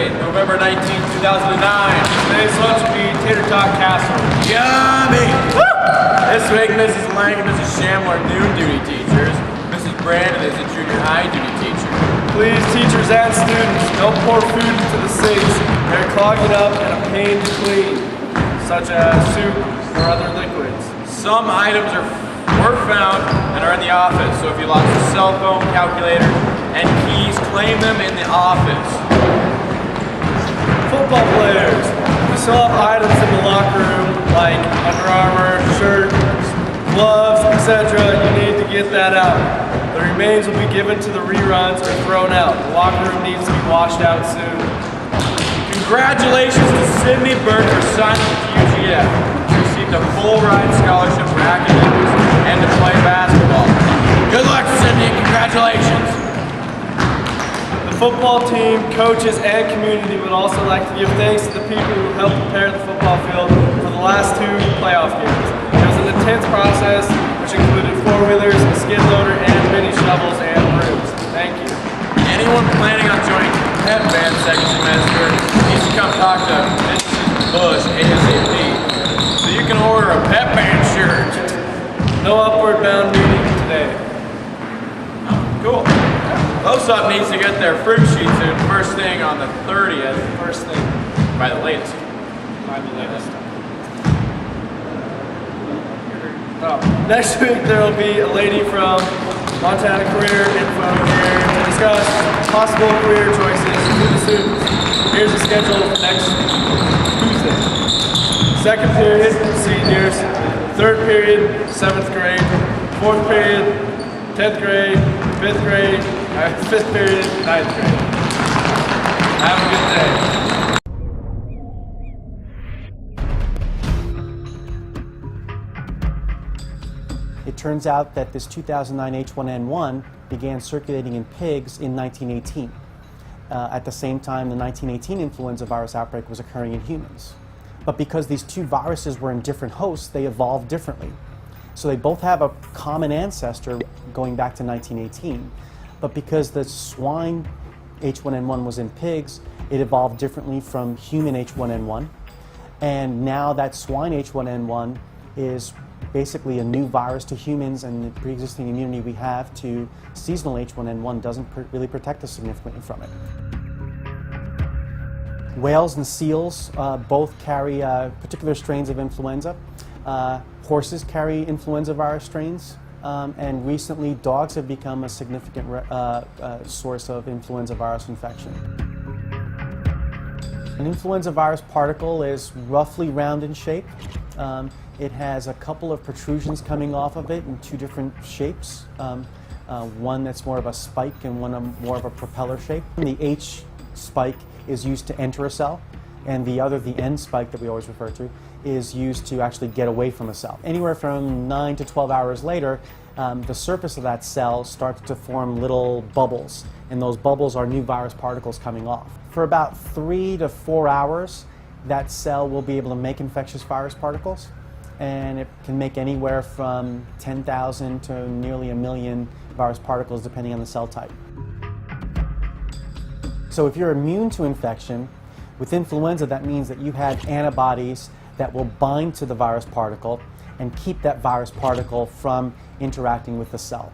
Thursday, November 19th, 2009. Today's lunch will be tater tot casserole. Yummy! Woo! This week, Mrs. Lang and Mrs. Shamler are noon duty teachers. Mrs. Brandon is a junior high duty teacher. Please, teachers and students, don't pour food into the sinks. They're clogging up and a pain to clean, such as soup or other liquids. Some items were found and are in the office, so if you lost a cell phone, calculator, and keys, claim them in the office. Football players, we still have items in the locker room like Under Armour, shirts, gloves, etc. You need to get that out. The remains will be given to the reruns or thrown out. The locker room needs to be washed out soon. Congratulations to Sydney Burke for signing with UGF. She received a full ride scholarship for academics and to play basketball. Good luck, Sydney. Congratulations. The football team, coaches, and community would also like to give thanks to the people who helped prepare the football field for the last 2 playoff games. It was an intense process, which included 4-wheelers, a skid loader, and mini shovels and brooms. Thank you. Anyone planning on joining pep band second semester needs to come talk to Mrs. Bush ASAP so you can order a pep band shirt. No upward bound meeting today. Cool. Close-Up needs to get their fruit sheets in first thing on the 30th. First thing. By the latest. By the latest. Next week there will be a lady from Montana Career Info here to discuss possible career choices for the students. Here's the schedule for next Tuesday. Second period, seniors. Third period, 7th grade. Fourth period, 10th grade. 5th grade. 5th period, 9th grade. Have a good day. It turns out that this 2009 H1N1 began circulating in pigs in 1918. At the same time, the 1918 influenza virus outbreak was occurring in humans. But because these 2 viruses were in different hosts, they evolved differently. So they both have a common ancestor going back to 1918. But because the swine H1N1 was in pigs, it evolved differently from human H1N1. And now that swine H1N1 is basically a new virus to humans, and the pre-existing immunity we have to seasonal H1N1 doesn't really protect us significantly from it. Whales and seals both carry particular strains of influenza. Horses carry influenza virus strains, and recently dogs have become a significant source of influenza virus infection. An influenza virus particle is roughly round in shape. It has a couple of protrusions coming off of it in 2 different shapes. One that's more of a spike and one more of a propeller shape. The H spike is used to enter a cell, and the other, the N spike that we always refer to, is used to actually get away from a cell. Anywhere from 9 to 12 hours later, the surface of that cell starts to form little bubbles, and those bubbles are new virus particles coming off. For about 3 to 4 hours, that cell will be able to make infectious virus particles, and it can make anywhere from 10,000 to nearly 1 million virus particles depending on the cell type. So if you're immune to infection, with influenza that means that you have antibodies that will bind to the virus particle and keep that virus particle from interacting with the cell.